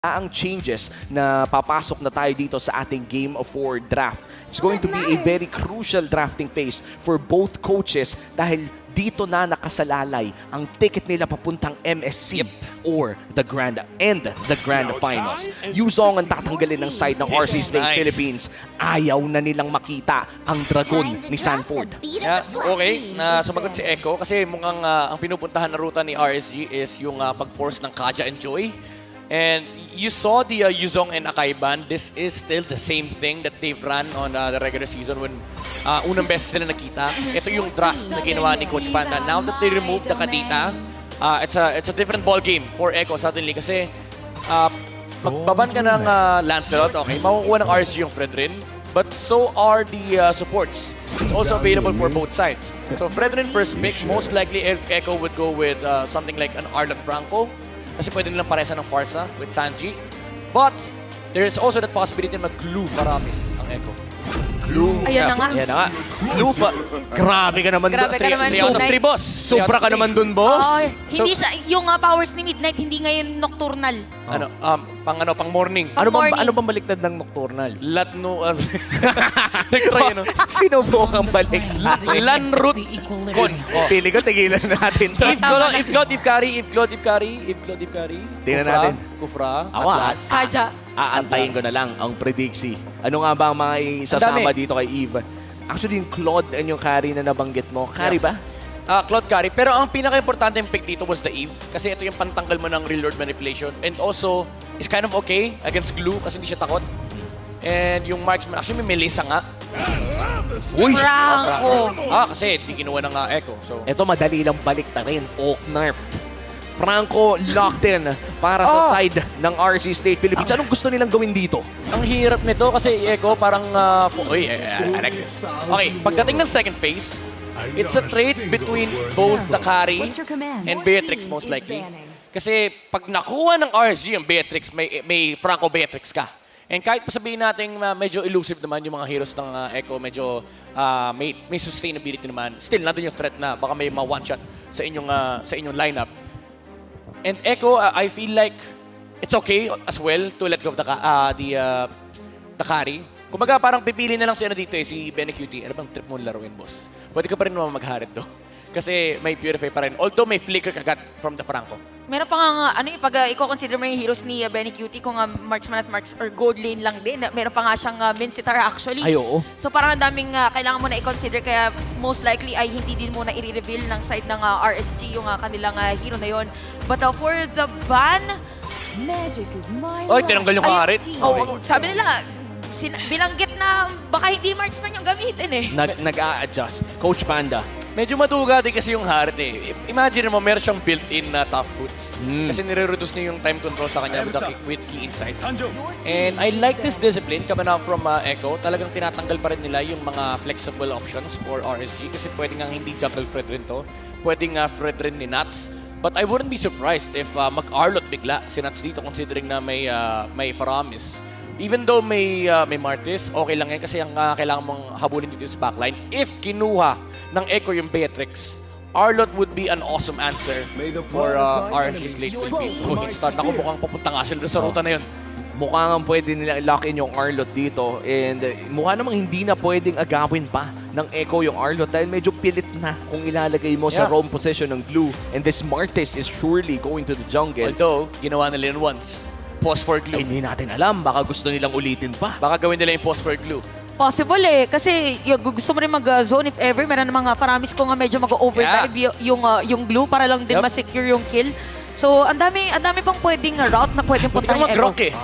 ang changes na papasok na tayo dito sa ating Game of 4 draft. It's going to be a very crucial drafting phase for both coaches dahil dito na nakasalalay ang ticket nila papuntang MSC or the Grand Finals. Yuzong ang tatanggalin ng side ng RC State Philippines. Ayaw na nilang makita ang dragon ni Sanford. Yeah, okay, sumagot si Echo kasi mukhang ang pinupuntahan na ruta ni RSG is yung pag-force ng Kaja and Joy. And you saw the Yuzong and Akai ban. This is still the same thing that they've run on the regular season when unang beses sila nakita. Ito yung draft na ginawa ni Coach Panda. Now that they removed the Kadita, it's a different ball game for Echo suddenly kasi magbaban ka ng Lancelot, okay, makukuha ng RSG yung Fredrin, but so are the supports. It's also available for both sides. So Fredrin first pick, most likely Echo would go with something like an Arlot Franco. Kasi pwede nilang paresa ng Farsa with Sanji. But there is also that possibility na mag-glue Paramis ang Echo. Glue. Ayan na nga. Ayan na nga. Glue pa. Grabe ka naman. Grabe ka naman, 3 out of 3, boss. Sobra ka naman dun, boss. Hindi siya, yung powers ni Midnight, hindi ngayon nocturnal. Pang morning. Ano morning. bang baliktad ng nocturnal? Latno. Nag-try, ano? Sino po ang baliktad? Lanrut Con. Pili ko, tigilan natin to. If Claude carry. Tingnan natin. Kufra. Ako, Atlas. Kaja. Aantayin ko na lang ang prediksi. Ano nga ba ang mga isasama dito kay Eve? Actually, yung Claude and yung carry na nabanggit mo. Carry ba? Claude carry. Pero ang pinaka-importante yung pick dito was the Eve. Kasi ito yung pantanggal mo ng real world manipulation. And also, is kind of okay against glue kasi hindi siya takot. And yung marksman, actually may Melissa nga. Uy! Franco. Kasi hindi kinuha ng Echo. So, Ito madali lang baliktarin. Oak Nerf. Franco locked in para sa side ng RC State Philippines. Anong gusto nilang gawin dito? ang hirap nito kasi Echo parang... I like this. Okay, pagdating ng second phase, it's a trade between both the carry and Beatrix most likely. Kasi pag nakuha ng RSG ang Beatrix, may Franco Beatrix ka. And kahit pa sabihin natin medyo elusive naman yung mga heroes ng Echo, medyo may sustainability naman. Still, nandun yung threat na baka may ma-one-shot sa inyong lineup. And Echo, I feel like it's okay as well to let go of the carry. Kumbaga parang pipili na lang si dito si Benny Cutie. Ano bang trip mo laruin, boss? Pwede ka pa rin naman magharit do. Kasi may Purify pa rin. Although may flicker kagat from the Franco. Meron pa nga, pag i-consider mo yung heroes ni Benny Cutie, kung marksman at or gold lane lang din, meron pa nga siyang Mincetar actually. Ay, oo. So parang ang daming kailangan mo na i-consider, kaya most likely ay hindi din muna i-reveal ng side ng RSG yung kanilang hero na yon. But for the ban, Oy, tinanggal yung karit. sabi nila, binanggit na baka hindi marksman yung gamitin eh. Nag-a-adjust. Coach Panda. Medyo maduga din kasi yung Harit eh. Imagine mo, meron siyang built-in na tough boots. Kasi nire-reduce niya yung time control sa kanya with key insights. And I like this discipline coming out from Echo. Talagang tinatanggal pa rin nila yung mga flexible options for RSG kasi pwede nga hindi jungle Fredrin to. Pwede nga Fredrin ni Nats. But I wouldn't be surprised if mag-Arlot bigla si Nats dito considering na may Faramis. Even though may Martis, okay lang yan kasi ang kailangan mong habulin dito sa backline. If kinuha ng Echo yung Beatrix, Arlot would be an awesome answer for RSG's late Philippines. Start ako mukhang papunta nga sila sa ruta na yun. Mukha nga pwede nila lock in yung Arlot dito and mukha namang hindi na pwedeng agawin pa ng Echo yung Arlot dahil medyo pilit na kung ilalagay mo sa roam position ng Glue and this Martis is surely going to the jungle. Although, ginawa nila yun once. Pause for glue. Hindi natin alam, baka gusto nilang ulitin pa. Baka gawin nila yung pause for glue. Possible eh, kasi gusto mo rin mag-zone if ever. Meron ng mga Faramis ko nga medyo mag-overdrive yung glue para lang din ma-secure yung kill. So, ang dami pang pwedeng route na pwedeng puntahan yung mag-rock Echo.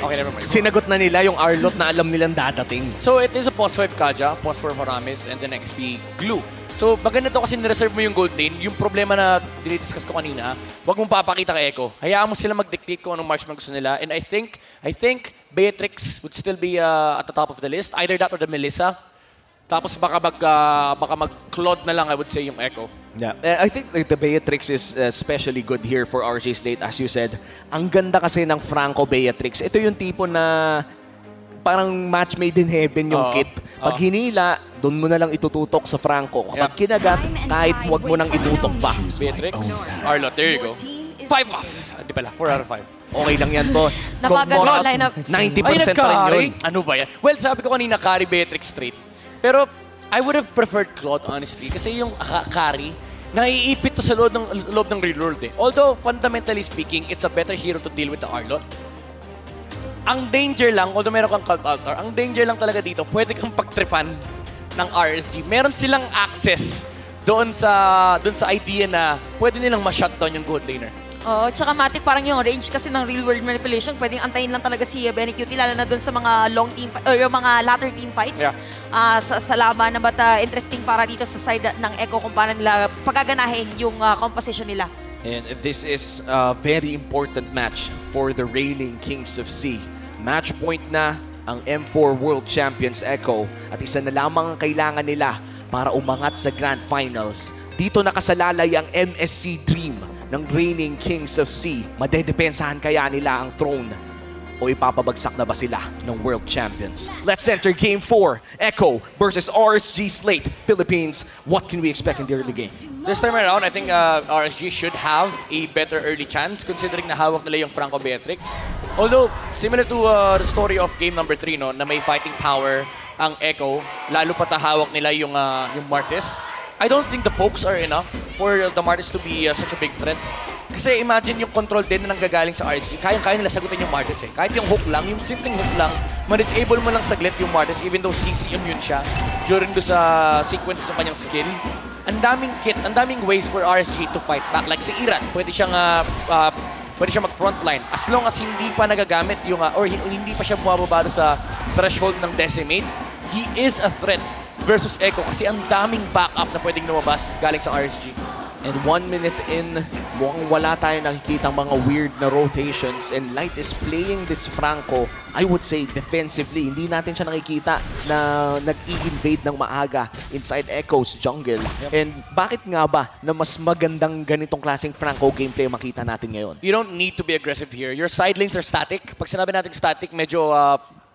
Okay, never mind. Sinagot na nila yung Arlot na alam nilang dadating. So, it is a pause 5 Kaja, pause for Faramis, and the next be glue. So, maganda to kasi nireserve mo yung gold lane. Yung problema na dinidiscuss ko kanina, huwag mong papakita kay Echo. Hayaan mo sila mag-dictate kung anong marksman gusto nila. And I think Beatrix would still be at the top of the list. Either that or the Melissa. Tapos baka mag-Claude na lang, I would say, yung Echo. Yeah, I think the Beatrix is especially good here for RJ Slate, as you said. Ang ganda kasi ng Franco Beatrix. Ito yung tipo na parang match made in heaven yung kit. Pag hinila, doon mo na lang itututok sa Franco. Kapag kinagat, kahit huwag mo nang itutok pa. Beatrix, Arlot, there you go. 5 off. Hindi pala, 4 out of 5. Okay lang yan, boss. Napaganda Kung ang lineup. 90% pa rin yun. Ano ba yan? Well, sabi ko kanina, carry Beatrix straight. Pero I would have preferred Claude, honestly. Kasi yung carry, naiipit to sa loob ng real world eh. Although, fundamentally speaking, it's a better hero to deal with the Arlot. Ang danger lang, although meron kang Cult Altar, ang danger lang talaga dito, pwede kang pagtripan ng RSG. Meron silang access doon sa idea na pwede nilang ma-shutdown yung gold laner. Oo, tsaka Matic, parang yung range kasi ng real world manipulation, pwedeng antayin lang talaga si Benny Cutie, lalo na dun sa mga long team, or yung mga latter team fights. Yeah. Sa laban na interesting para dito sa side ng Echo kung paano nila pagaganahin yung composition nila. And this is a very important match for the reigning Kings of Sea. Match point na ang M4 World Champions Echo at isa na lamang ang kailangan nila para umangat sa Grand Finals. Dito nakasalalay ang MSC Dream ng reigning Kings of Sea. Madedepensahan kaya nila ang throne o ipapabagsak na ba sila ng World Champions? Let's enter Game 4. Echo versus RSG Slate Philippines. What can we expect in the early game? This time around, I think RSG should have a better early chance considering na hawak nila yung Franco Beatrix. Although, similar to the story of game number 3, no, na may fighting power ang Echo, lalo pa hawak nila yung Martis. I don't think the pokes are enough for the Martis to be such a big threat. Kasi imagine yung control din na nanggagaling sa RSG. Kayang-kaya nila sagutin yung Martis eh. Kahit yung hook lang, yung simpleng hook lang, ma-disable mo lang saglit yung Martis even though CC immune siya during do sa sequence ng kanyang skill. Ang daming kit, ang daming ways for RSG to fight back. Like si Irat, pwede siyang mag-frontline. As long as hindi pa nagagamit yung, or hindi pa siya bumababa sa threshold ng Decimate, he is a threat versus Echo kasi ang daming backup na pwedeng lumabas galing sa RSG. And 1 minute in, mukhang wala tayo nakikita mga weird na rotations and Light is playing this Franco, I would say defensively. Hindi natin siya nakikita na nag-i-invade ng maaga inside Echo's jungle. And bakit nga ba na mas magandang ganitong klaseng Franco gameplay makita natin ngayon? You don't need to be aggressive here. Your side lanes are static. Pag sinabi natin static, medyo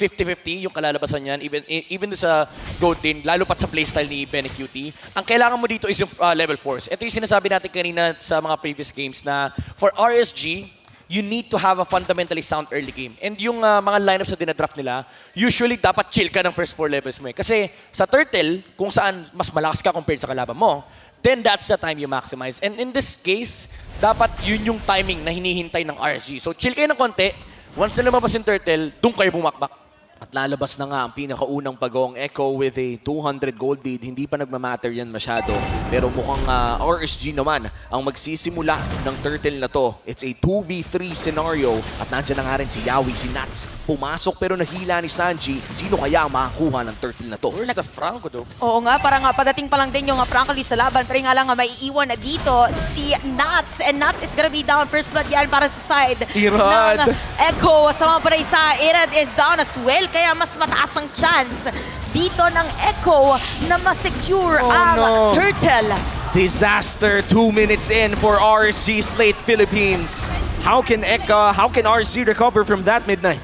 50-50 yung kalalabasan niyan, even sa gold lane, lalo pat sa playstyle ni Benny Cutie. Ang kailangan mo dito is yung level 4s. Ito yung sinasabi natin kanina sa mga previous games na for RSG, you need to have a fundamentally sound early game. And yung mga lineups na dinadraft nila, usually dapat chill ka ng first 4 levels mo eh. Kasi sa Turtle, kung saan mas malakas ka compared sa kalaban mo, then that's the time you maximize. And in this case, dapat yun yung timing na hinihintay ng RSG. So chill kayo ng konti, once na lumabas yung Turtle, doon kayo bumakbak. At lalabas na nga ang pinakaunang pagong Echo with a 200 gold lead. Hindi pa nagmamatter yan masyado. Pero mukhang RSG naman ang magsisimula ng turtle na to. It's a 2v3 scenario. At nandiyan na nga rin si Yawi, si Nats. Pumasok pero nahila ni Sanji. Sino kaya ang makakuha ng turtle na to? Where's the Franco though? Oo nga, parang pagdating pa lang din yung Franco sa laban. Pero nga lang may iiwan na dito si Nats. And Nats is gonna be down. First blood yan para sa side Irad. ng Echo. Sa mga paray sa Irad is down as well. Kaya mas mataas ang chance dito ng Echo na ma-secure ang turtle. Disaster 2 minutes in for RSG Slate Philippines. How can RSG recover from that midnight?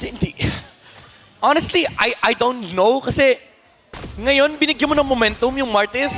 Hindi. Honestly, I don't know kasi ngayon binigyan mo ng momentum yung Martis.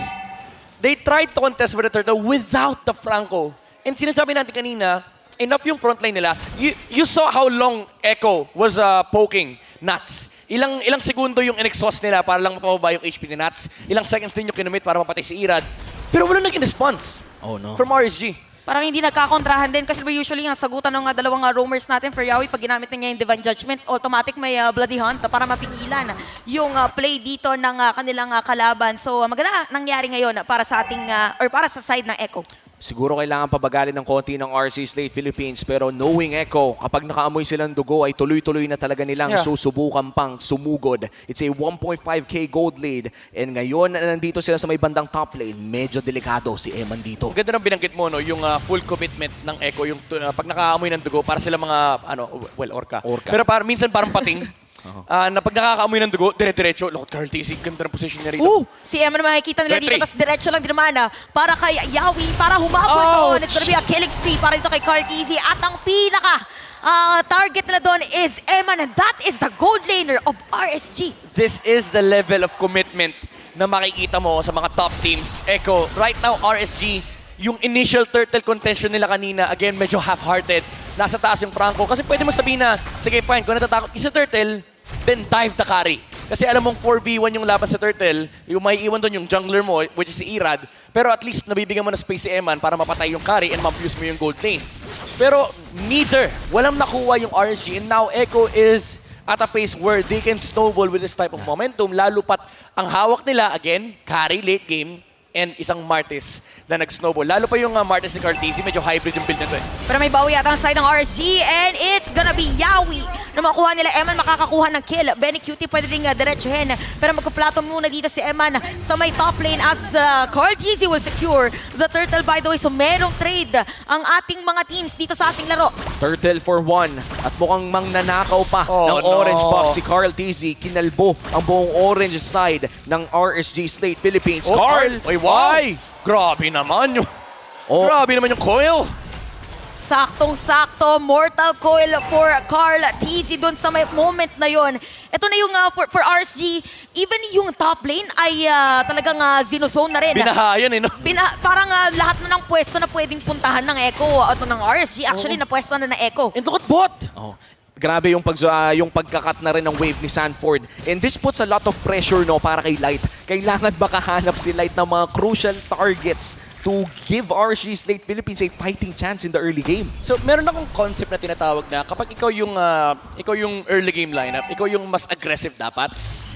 They tried to contest with the turtle without the Franco. And sinasabi natin kanina, enough yung frontline nila. You saw how long Echo was poking Nuts. Ilang segundo yung in-exhaust nila para lang mapababa yung HP ni Nuts. Ilang seconds din yung kinumit para mapatay si Irad. Pero wala naging response from RSG. Parang hindi nagkakontrahan din kasi usually ang sagutan ng dalawang roamers natin for Yawi pag ginamit niya yung Divine Judgment, automatic may Bloody Hunt para mapigilan yung play dito ng kanilang kalaban. So maganda nangyari ngayon para sa ating or para sa side ng Echo. Siguro kailangan pabagalin ng konti ng RC Slate Philippines pero knowing Echo, kapag nakaamoy silang dugo ay tuloy-tuloy na talaga nilang susubukan pang sumugod. It's a 1.5k gold lead and ngayon na nandito sila sa may bandang top lane, medyo delikado si Eman dito. Ang ganda ng binanggit mo, no? Yung full commitment ng Echo, yung pag nakaamoy ng dugo, para sila mga, orca. Pero minsan parang pating. Na pag nakakaamoy ng dugo, dire-diretso. Look, Carl TC, ganda ng position niya rito. Si Emma na makikita nila dito, tapos diretso lang din naman para kay Yawi, para humabol doon. It's gonna be a killing spree para dito kay Carl TC. At ang pinaka target nila doon is Emma, and that is the gold laner of RSG. This is the level of commitment na makikita mo sa mga top teams. Echo, right now, RSG, yung initial turtle contention nila kanina, again, medyo half-hearted. Nasa taas yung Franco. Kasi pwede mo sabihin na, sige fine, kung natatakot isa turtle, then dive the carry. Kasi alam mong 4v1 yung laban sa turtle, yung may iwan doon yung jungler mo, which is si Irad, pero at least nabibigyan mo na space si Eman para mapatay yung carry and mabuse mo yung gold lane. Pero neither. Walang nakuha yung RSG and now Echo is at a pace where they can snowball with this type of momentum, lalo pat ang hawak nila, again, carry late game, and isang Martis na nag-snowball. Lalo pa yung Martis ni Cartesi, medyo hybrid yung build nito eh. Pero may bawi yata ang side ng RSG and it's gonna be Yawi na makuha nila. Eman makakakuha ng kill. Benny Cutie pwede ding diretsuhin. Pero magka-plato muna dito si Eman sa may top lane as Cartesi will secure the turtle by the way. So merong trade ang ating mga teams dito sa ating laro. Turtle for 1 at mukhang mangnanakaw pa ng orange buff si Carl TZ. Kinalbo ang buong orange side ng RSG Slate Philippines. Carl! Oy, why? Grabe naman yung... Grabe naman yung coil. Saktong-sakto, mortal coil for Carl TZ doon sa may moment na yon. Ito na yung for RSG, even yung top lane ay talagang zinozone na rin. Binahayan eh, no? Parang lahat na ng pwesto na pwedeng puntahan ng Echo at ng RSG, actually na pwesto na ng Echo. And look at bot! Oh. Grabe yung yung pagkakat na rin ng wave ni Sanford. And this puts a lot of pressure no para kay Light. Kailangan makahanap si Light ng mga crucial targets to give RSG Slate Philippines a fighting chance in the early game. So, meron akong concept na tinatawag na kapag ikaw yung early game lineup, ikaw yung mas aggressive dapat.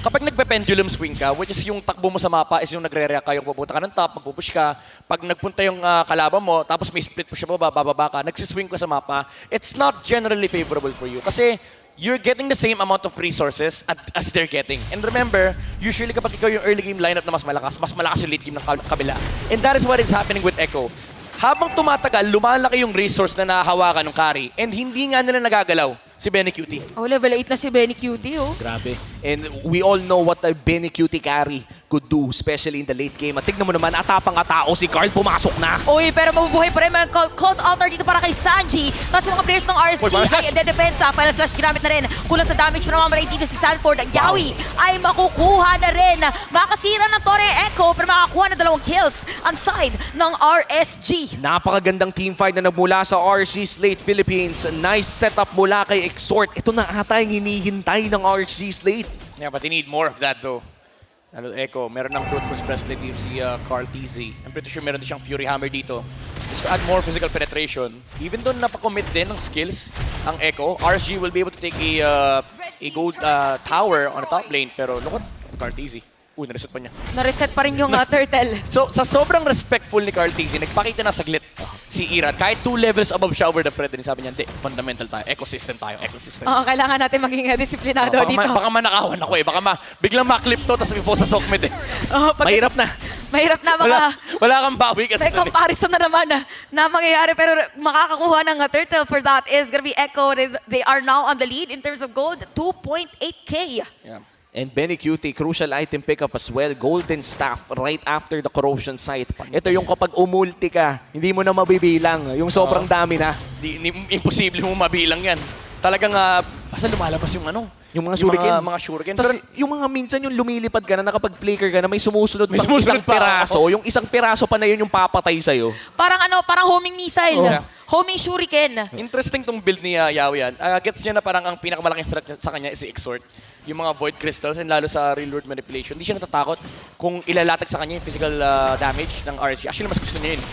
Kapag nagpe-pendulum swing ka, which is yung takbo mo sa mapa is yung nagre-react ka, yung pupunta ka ng top, magpupush ka. Pag nagpunta yung kalaban mo, tapos may split push mo, bababa ka, nagsiswing ka sa mapa, it's not generally favorable for you. Kasi you're getting the same amount of resources as they're getting. And remember, usually kapag ikaw yung early game lineup na mas malakas yung late game ng kabila. And that is what is happening with Echo. Habang tumatagal, lumalaki yung resource na nahahawakan ng carry. And hindi nga nila nagagalaw si Benny Cutie. Oh, level 8 na si Benny Cutie, oh. Grabe. And we all know what a Benny Cutie carry could do, especially in the late game. At tignan mo naman, atapang-atao si Carl, pumasok na. Uy, pero mabubuhay pa rin mga cold altar dito para kay Sanji. Tapos mga players ng RSG ay dedepensa. Final slash ginamit na rin. Kulang sa damage pa naman dito si Sanford. Yawi ay makukuha na rin. Makasira ng Torre Echo pero makakuha na 2 kills ang side ng RSG. Napakagandang teamfight na nagmula sa RSG Slate Philippines. Nice setup mula kay Exort. Ito na ata yung hinihintay ng RSG Slate. Yeah, but they need more of that though. Lalo Echo, meron ng brute force breastplate dito si Carl TZ. I'm pretty sure meron din siyang Fury Hammer dito. Just to add more physical penetration. Even though napakommit din ng skills ang Echo, RSG will be able to take a gold tower on the top lane. Pero look at Carl TZ. Uy, nareset pa niya. Nareset pa rin yung turtle. So, sa sobrang respectful ni Carl TZ, nagpakita na saglit si Irad. Kahit 2 levels above siya over the Fred, sabi niya, hindi, fundamental tayo. Ecosystem tayo, ecosystem. Oo, kailangan natin maging disiplinado dito. Baka manakawan ako eh. Baka biglang maklip to, tapos ipo sa Sokmed eh. Mahirap na. Mahirap na wala kang bawi kasi. May comparison na naman na mangyayari pero makakakuha ng turtle for that is gonna be Echo. They are now on the lead in terms of gold, 2.8k. Yeah. And Benny Cutie, crucial item pickup as well. Golden Staff right after the corrosion site. Ito yung kapag umulti ka, hindi mo na mabibilang. Yung sobrang dami na. Imposible mo mabilang yan. Talagang, basta lumalabas yung ano. Yung mga shuriken. Mga shuriken. Tapos yung mga minsan yung lumilipad ka na, nakapag-flicker ka na, may sumusunod May pang sumusunod isang pa. piraso. Yung isang piraso pa na yun yung papatay sa'yo. Parang homing missile. Yeah. Homing shuriken. Interesting tong build ni Yawi yan. Gets niya na parang ang pinakamalaking threat sa kanya is si Exort. Yung mga void crystals and lalo sa real world manipulation. Hindi siya natatakot kung ilalatag sa kanya yung physical damage ng RSG. Actually, mas gusto niya yun.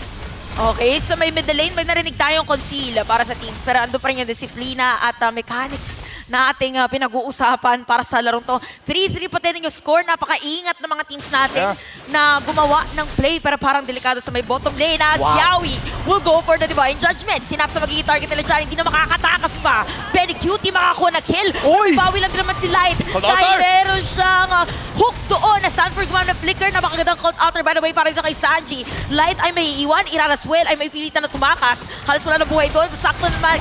Okay, so may middle lane, may narinig tayong conceal para sa teams. Pero ando pa rin yung disiplina at mechanics na ating pinag-uusapan para sa larong to. 3-3 pa din yung score. Napakaingat ng mga teams natin na gumawa ng play pero parang delikado sa may bottom lane. As Yawi will go for the Divine Judgment. Sinap sa magiging target nila dyan, hindi na makakatakas pa. Benny Cutie makakuha na kill. Bawi lang din naman si Light. Dahil meron siyang hook doon na Sanford gumamit na flicker. Napakagandang count outer by the way para dito kay Sanji. Light ay may iwan. Iran as well ay may pilitan na tumakas. Halos wala na buhay doon. Sakto naman.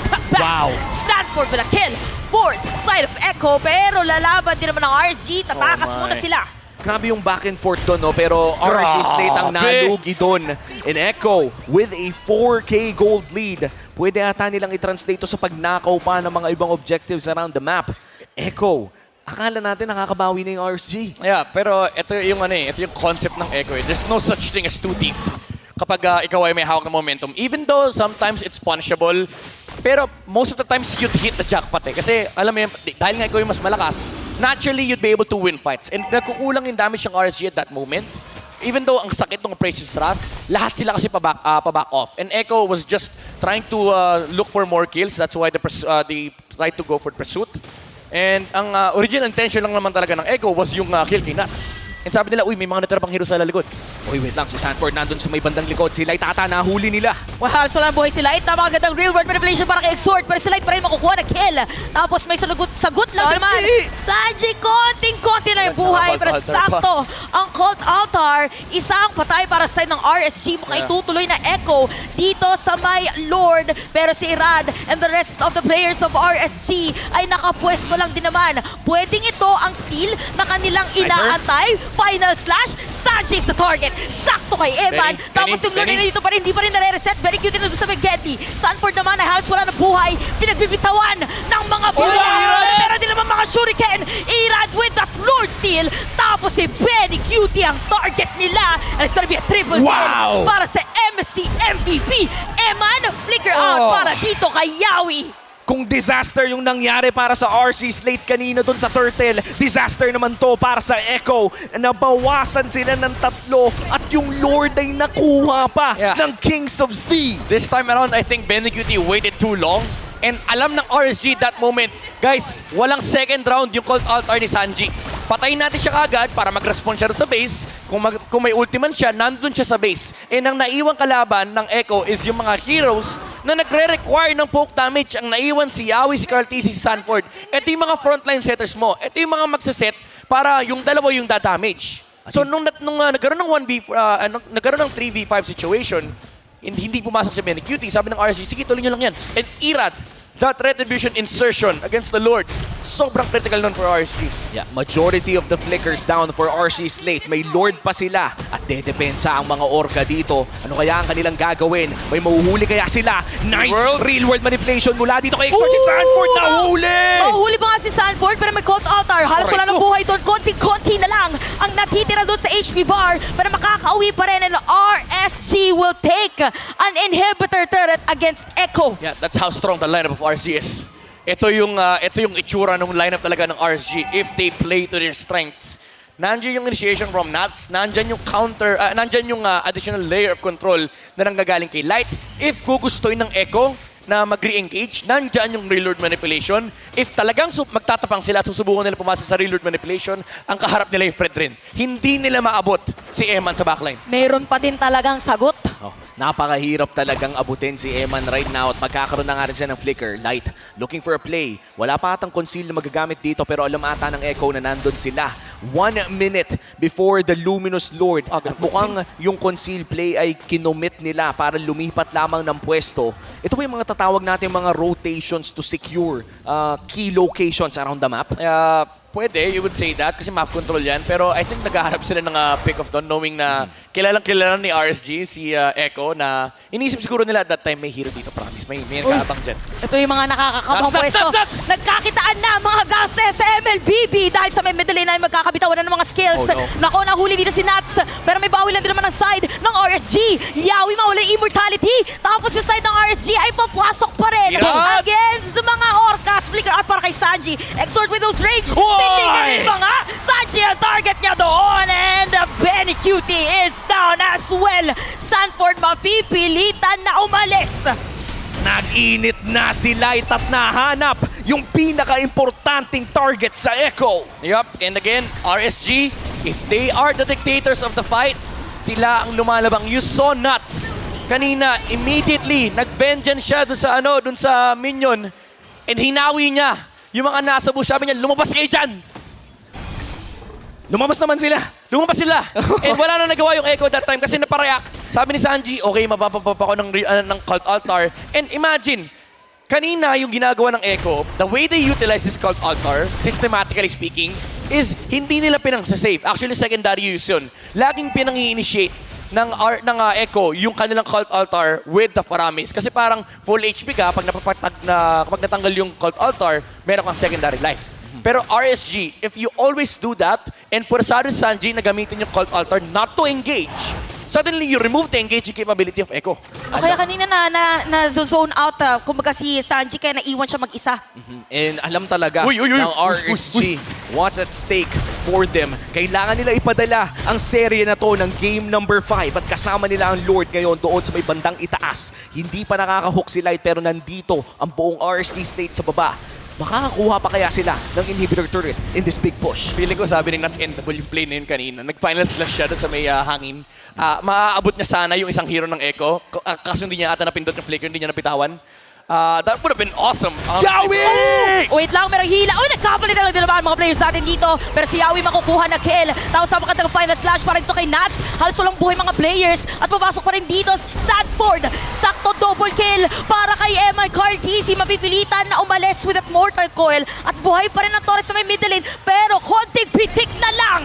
Sanford with a kill. Fourth side of Echo, pero lalaban din naman ng RSG. Tatakas muna sila. Grabe yung back and forth doon, no? Pero RSG Slate ang nalugi doon. And Echo with a 4K gold lead. Pwede ata nilang i-translate to sa pagnakaw pa ng mga ibang objectives around the map. Echo, akala natin nakakabawi na yung RSG. Yeah, pero ito yung concept ng Echo. There's no such thing as too deep. kapag ikaw ay may hawak ng momentum. Even though sometimes it's punishable, pero most of the times you'd hit the jackpot eh. Kasi alam mo yun, dahil nga ikaw yung mas malakas, naturally you'd be able to win fights. And nagkukulang yung damage ng RSG at that moment. Even though ang sakit ng Precious Wrath, lahat sila kasi pa-back off. And Echo was just trying to look for more kills. That's why they tried to go for pursuit. And ang original intention lang naman talaga ng Echo was yung kill kay Nuts. And sabi nila, uy, may mga natira pang hero sa lalikod. Uy, wait lang. Si Sanford nandun sa may bandang likod. Sila tata, nahuli nila. Wow, so lang buhay si Light. Napakagandang real world manipulation para kay Exort. Pero si Light pa rin makukuha na kill. Tapos may sagot lang naman. Sanji, konting-konti na yung buhay. Pero sakto ang Cult Altar. Isang patay para sa side ng RSG. Mukhang itutuloy na Echo dito sa may Lord. Pero si Irad and the rest of the players of RSG ay nakapwesto lang din naman. Pwedeng ito ang steal na kanilang inaantay. Final slash, Sanji is the target. Sakto kay Eman. Tapos yung Lord na dito pa rin, hindi pa rin nare-reset. Very cute din sa Spaghetti. Sanford naman ay halos wala na buhay. Pinagbibitawan ng mga buhay. Pero din naman mga shuriken. Irad with that Lord steal. Tapos si Benny Cutie ang target nila. And it's gonna be a triple kill para sa MSC MVP. Eman, flicker out para dito kay Yawi. Kung disaster yung nangyari para sa RC Slate kanina dun sa Turtle, disaster naman to para sa Echo. Nabawasan sila ng 3 at yung Lord ay nakuha pa ng Kings of Z. This time around, I think Benny Cutie waited too long. And alam ng RSG that moment, guys, walang second round yung Cult Altar ni Sanji. Patayin natin siya kagad para mag-response siya sa base. Kung may ultiman siya, nandun siya sa base. And ang naiwang kalaban ng Echo is yung mga heroes na nagre-require ng poke damage. Ang naiwan si Yawi, si Cartesi, si Sanford. Ito yung mga frontline setters mo. Ito yung mga magsaset para yung dalawa yung da-damage. So nung nagkaroon ng nagkaroon ng 3v5 situation, hindi pumasok si Benny Cutie, sabi ng RSG, sige, tuloy nyo lang yan. And Irad, that retribution insertion against the Lord, sobrang critical nun for RSG. Yeah, majority of the flickers down for RC Slate. May Lord pa sila at dedepensa ang mga Orca dito. Ano kaya ang kanilang gagawin? May mahuhuli kaya sila? Nice real world manipulation mula dito kay Exort. Si Sanford nahuli! Mahuli pa nga si Sanford pero may Cult Altar. Halos wala ng buhay doon. Konti na lang ang natitira doon sa HP bar pero makakauwi pa rin and RSG will take an inhibitor turret against Echo. Yeah, that's how strong the lineup of RSG is. Ito yung itsura ng lineup talaga ng RSG if they play to their strengths. Nandiyan yung initiation from Nuts, nandiyan yung counter, nandiyan yung additional layer of control na nanggagaling kay Light. If gugustuhin ng Echo na mag-re-engage, nandiyan yung reload manipulation. If talagang magtatapang sila at susubukan nila pumasok sa reload manipulation, ang kaharap nila yung Fred rin. Hindi nila maabot si Eman sa backline. Meron pa din talagang sagot. Napakahirap talagang abutin si Eman right now at magkakaroon na nga rin siya ng flicker. Light, looking for a play. Wala pa atang conceal na magagamit dito pero alam ata ng Echo na nandun sila. 1 minute before the Luminous Lord. At mukhang yung conceal play ay kinomit nila para lumipat lamang ng pwesto. Ito ba yung mga tatawag natin mga rotations to secure key locations around the map? Pwede, you would say that kasi map control yan. Pero I think naghaharap sila ng pick of dawn knowing na kilalang-kilala ni RSG, si Echo, na inisip siguro nila at that time may hero dito, promise. May nagkaabang dyan. Ito yung mga nakakakapang pwesto. Nagkakitaan na mga gastes sa MLBB dahil sa may middle lane ay magkakabitawan na ng mga skills. Nako, nahuli dito si Nuts. Pero may bawi lang din naman ang side ng RSG. Yawi mawala immortality. Tapos yung side ng RSG ay papasok pa rin against the mga Orcas. Flicker out para kay Sanji. Exort with those rage. Titingnan pa nga. Sanji ang target niya doon. And Benny Cutie is down as well. Sanford mapipilitan na umalis. Nag-init na si Light at nahanap yung pinaka-importanting target sa Echo. Yup, and again, RSG, if they are the dictators of the fight, sila ang lumalabang. You saw Nuts. Kanina, immediately, nag-vengeance siya dun sa minion. And hinawi niya yung mga nasa bush. Sabi niya, lumabas kayo dyan! Lumabas naman sila. Lumabas sila. And wala na nagawa yung Echo that time kasi napareact. Sabi ni Sanji, okay, mapapapa ko ng Cult Altar. And imagine, kanina yung ginagawa ng Echo, the way they utilize this Cult Altar, systematically speaking, is hindi nila pinang-save. Actually, secondary use yun. Laging pinang-i-initiate ng Echo yung kanilang Cult Altar with the Paramis. Kasi parang full HP ka, kapag natanggal yung Cult Altar, meron kang secondary life. Pero RSG, if you always do that, and pursado si Sanji na gamitin yung Cult Altar not to engage, suddenly you remove the engaging capability of Echo. O kaya kanina na zone out, kumbaga si Sanji, kaya naiwan siya mag-isa. And alam talaga Uy, uy, uy. ng RSG what's at stake for them. Kailangan nila ipadala ang serye na to ng game number 5 at kasama nila ang Lord ngayon doon sa may bandang itaas. Hindi pa nakaka-hook si Light pero nandito ang buong RSG slate sa baba. Makakakuha pa kaya sila ng inhibitor turret in this big push? Feeling ko sabi ng Nuts Endable yung play na yun kanina. Nag-final slash siya doon sa may hangin. Maaabot niya sana yung isang hero ng Echo. Kaso hindi niya ata napindot yung flicker, hindi niya napitawan. That would have been awesome. Yawi! Wait lang, merong hila. Uy, nagkapalit lang din naman mga players natin dito. Pero si Yawi makukuha na kill. Tapos sa makatang final slash pa rin ito kay Nats. Halos walang buhay mga players. At papasok pa rin dito Sanford. Sakto double kill para kay Eman Cartesi. Mapipilitan na umalis with that mortal coil. At buhay pa rin ang Torres sa may middle lane. Pero konting pitik na lang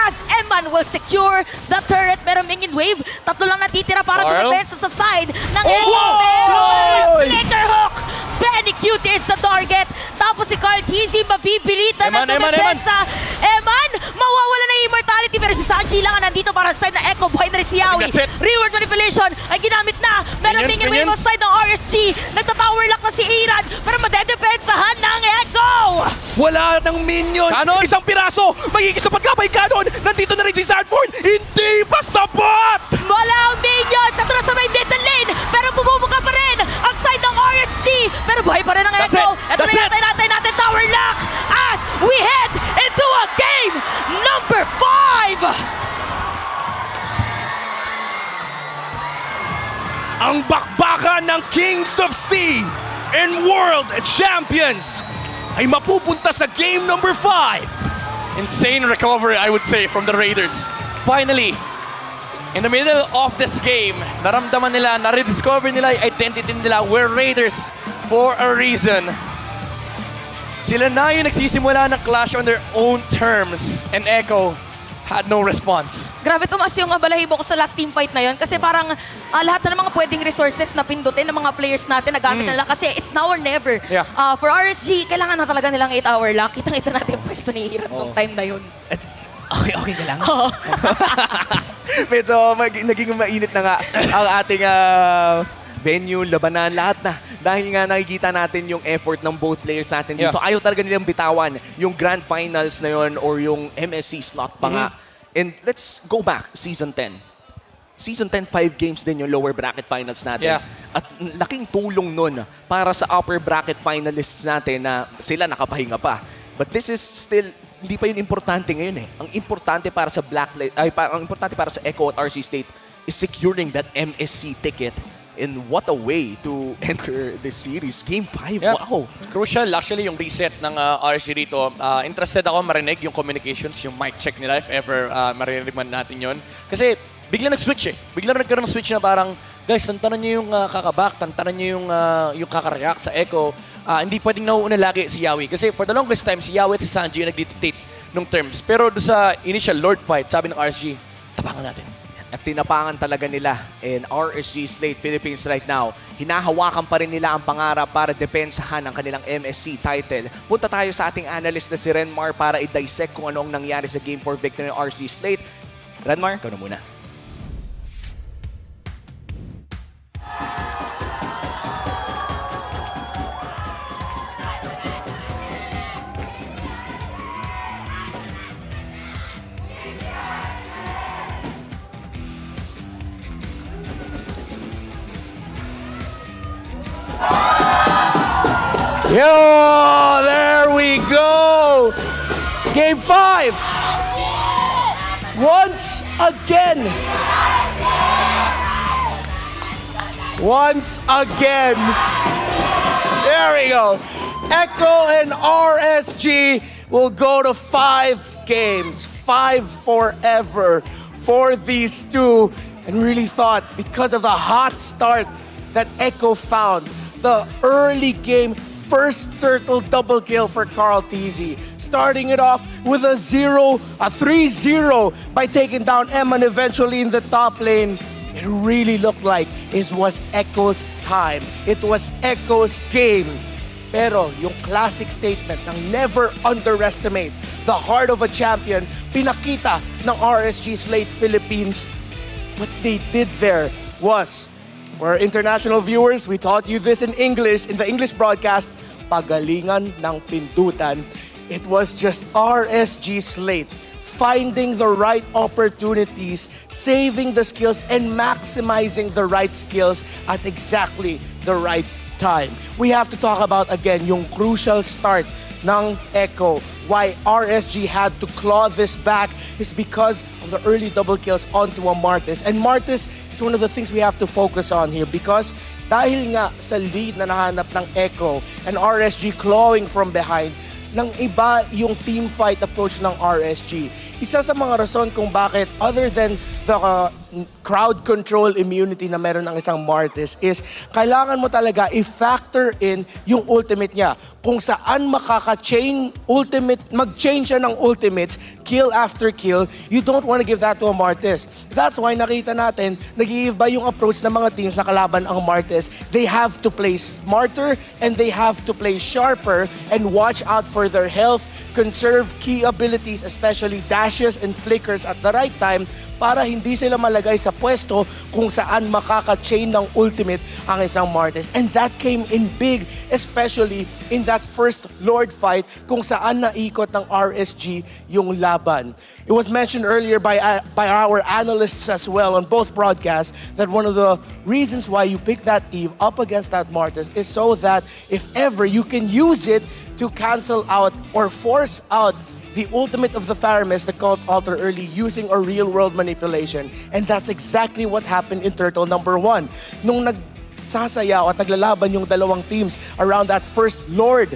as Eman will secure the turret. Pero minion wave, tatlo lang natitira para dumepens sa side ng Eman. Pero flicker hook! Benny Cute is the target. Tapos si Cartesi mabibilitan na dumepensa. Eman, mawawala na yung immortality. Pero si Sanji lang ang nandito para sa side na Echo. Buhay na rin si Yawi. Reward manipulation ay ginamit na. Meron minion wave on side ng RSG. Nagta-tower lock na si Iran. Pero madedepensahan ng Echo. Wala ng minions! Canon? Isang piraso! Magiging sa pagkabay Canon! Nandito na rin si Sanford! Hindi pa sapat! Wala ang minions. Ito na sa may middle lane. Pero bumumuka pa rin ang side ng RSG. Pero buhay pa rin ang That's Echo. it. Ito na yatay natin tower lock as we head into a game number 5. Ang bakbakan ng Kings of Sea and World Champions ay mapupunta sa game number 5. Insane recovery, I would say, from the Raiders. Finally, in the middle of this game, naramdaman nila, na-rediscover nila yung identity nila. We're Raiders for a reason. Sila na yung nagsisimula ng clash on their own terms. And Echo had no response. Grabe, tumas yung balahibo ko sa last team fight na yun. Kasi parang lahat na ng mga pwedeng resources na pindutin ng mga players natin, nagamit nila. Kasi it's now or never. Yeah. For RSG, kailangan na talaga nilang 8-hour lock. Kitang-kita natin yung pwesto ni Hiram nung time na yun. Okay ka lang? Medyo naging mainit na nga ang ating venue, labanan, lahat na. Dahil nga nakikita natin yung effort ng both players natin dito. Yeah. Ayaw talaga nilang bitawan yung grand finals na yun or yung MSC slot pa nga. And let's go back, Season 10. Season 10, 5 games din yung lower bracket finals natin. Yeah. At laking tulong nun para sa upper bracket finalists natin na sila nakapahinga pa. But this is still, hindi pa yun importante ngayon eh. Ang importante para sa ang importante para sa Echo at RC State is securing that MSC ticket. And what a way to enter this series. Game 5, Yeah. wow. Crucial actually yung reset ng RSG dito. Interested ako marinig yung communications, yung mic check nila if ever marinig man natin yon. Kasi bigla nag-switch eh. Bigla nagkaroon ng switch na parang, guys, tantanan nyo yung kakaback, tantanan nyo yung kakareact sa Echo. Hindi pwedeng nauuna lagi si Yawi. Kasi for the longest time, si Yawi at si Sanji yung nag-dictate nung terms. Pero doon sa initial Lord fight, sabi ng RSG, tapangan natin. At tinapangan talaga nila in RSG Slate Philippines right now. Hinahawakan pa rin nila ang pangarap para depensahan ang kanilang MSC title. Punta tayo sa ating analyst na si Renmar para i-dissect kung ano ang nangyari sa Game 4 victory ng RSG Slate. Renmar, ikaw na muna. Yo, there we go. Game 5. Once again. Once again. There we go. Echo and RSG will go to 5 games. 5 forever for these two. And really thought because of the hot start that Echo found, the early game first turtle double kill for Carl Teasy. Starting it off with a 3-0 by taking down Eman eventually in the top lane. It really looked like it was Echo's time. It was Echo's game. Pero yung classic statement ng never underestimate the heart of a champion, pinakita ng RSG Slate Philippines what they did there was, for our international viewers, we taught you this in English, in the English broadcast, pagalingan ng pindutan. It was just RSG Slate finding the right opportunities, saving the skills, and maximizing the right skills at exactly the right time. We have to talk about, again, yung crucial start ng Echo. Why RSG had to claw this back is because of the early double kills onto a Martis. And Martis is one of the things we have to focus on here because dahil nga sa lead na nahanap ng Echo and RSG clawing from behind, nang iba yung team fight approach ng RSG. Isa sa mga rason kung bakit, other than the crowd control immunity na meron ng isang Martis, is kailangan mo talaga i-factor in yung ultimate niya. Kung saan makaka-chain ultimate, mag-change siya ng ultimates, kill after kill, you don't want to give that to a Martis. That's why nakita natin, nag-iiba yung approach ng mga teams na kalaban ang Martis. They have to play smarter and they have to play sharper and watch out for their health, conserve key abilities, especially dashes and flickers at the right time para hindi sila malagay sa pwesto kung saan makaka-chain ng ultimate ang isang Martis. And that came in big, especially in that first Lord fight kung saan naikot ng RSG yung laban. It was mentioned earlier by our analysts as well on both broadcasts that one of the reasons why you pick that Eve up against that Martis is so that if ever you can use it to cancel out or force out the ultimate of the Faramis, the Cult Altar early, using a real-world manipulation. And that's exactly what happened in Turtle number 1. Nung nagsasayaw at naglalaban yung dalawang teams around that first Lord,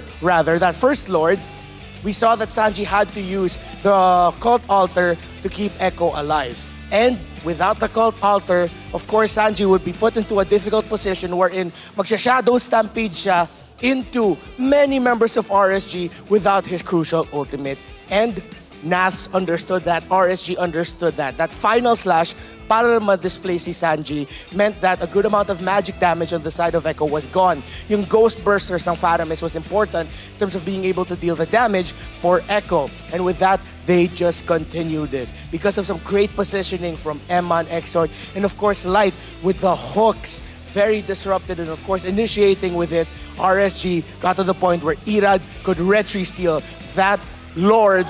we saw that Sanji had to use the Cult Altar to keep Echo alive. And without the Cult Altar, of course, Sanji would be put into a difficult position wherein magsha-shadow stampede siya into many members of RSG without his crucial ultimate. And Naths understood that, RSG understood that. That final slash para ma-display si Sanji meant that a good amount of magic damage on the side of Echo was gone. Yung Ghost Bursters ng Faramis was important in terms of being able to deal the damage for Echo. And with that, they just continued it. Because of some great positioning from Emma and Exort, and of course Light with the hooks. Very disrupted, and of course initiating with it, RSG got to the point where Irad could retry steal that Lord,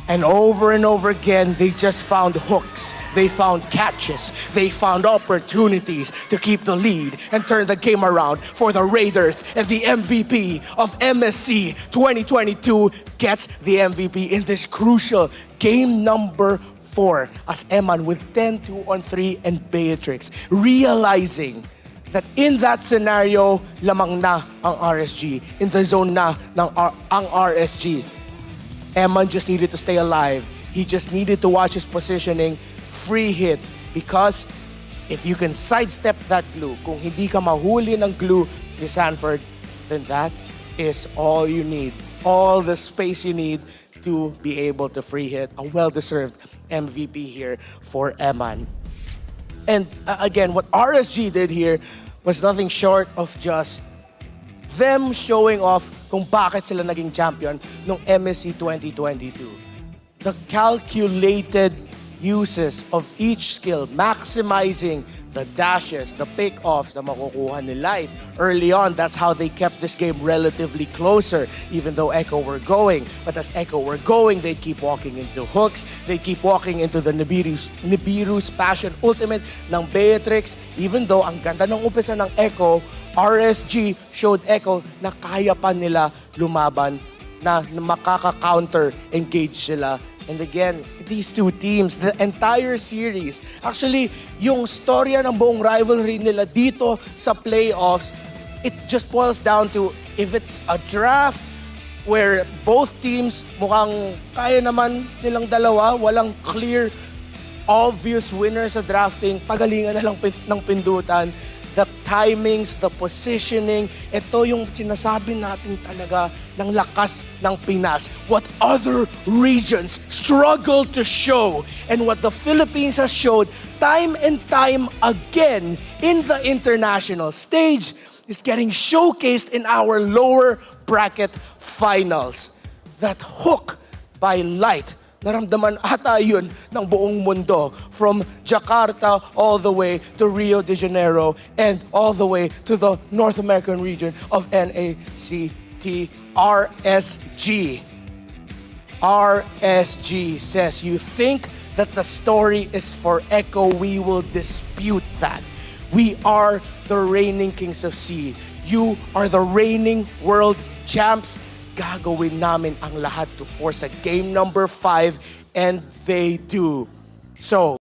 and over again they just found hooks, they found catches, they found opportunities to keep the lead and turn the game around for the Raiders, and the MVP of MSC 2022 gets the MVP in this crucial game number 4 as Eman with 10-2 on 3 and Beatrix realizing that in that scenario, lamang na ang RSG. In the zone na ng ang RSG. Eman just needed to stay alive. He just needed to watch his positioning, free hit. Because if you can sidestep that glue, kung hindi ka mahuli ng glue ni Sanford, then that is all you need. All the space you need to be able to free hit. A well-deserved MVP here for Eman. And again, what RSG did here was nothing short of just them showing off kung bakit sila naging champion nung MSC 2022. The calculated uses of each skill, maximizing the dashes, the pick-offs na makukuha ni Light. Early on, that's how they kept this game relatively closer, even though Echo were going. But as Echo were going, they'd keep walking into hooks, they'd keep walking into the Nibiru's Passion Ultimate ng Beatrix, even though ang ganda ng umpisa ng Echo, RSG showed Echo na kaya pa nila lumaban, na makaka-counter engage sila. And again, these two teams, the entire series, actually, yung storya ng buong rivalry nila dito sa playoffs, it just boils down to if it's a draft where both teams mukhang kaya naman nilang dalawa, walang clear, obvious winner sa drafting, pagalingan na lang ng pindutan. The timings, the positioning, ito yung sinasabi natin talaga ng lakas ng Pinas. What other regions struggle to show and what the Philippines has showed time and time again in the international stage is getting showcased in our lower bracket finals. That hook by Light naramdaman ata yun ng buong mundo. From Jakarta all the way to Rio de Janeiro and all the way to the North American region of NACT. RSG. RSG says, you think that the story is for Echo, we will dispute that. We are the reigning kings of C. You are the reigning world champs. Gagawin namin ang lahat to force a game number 5, and they do. So,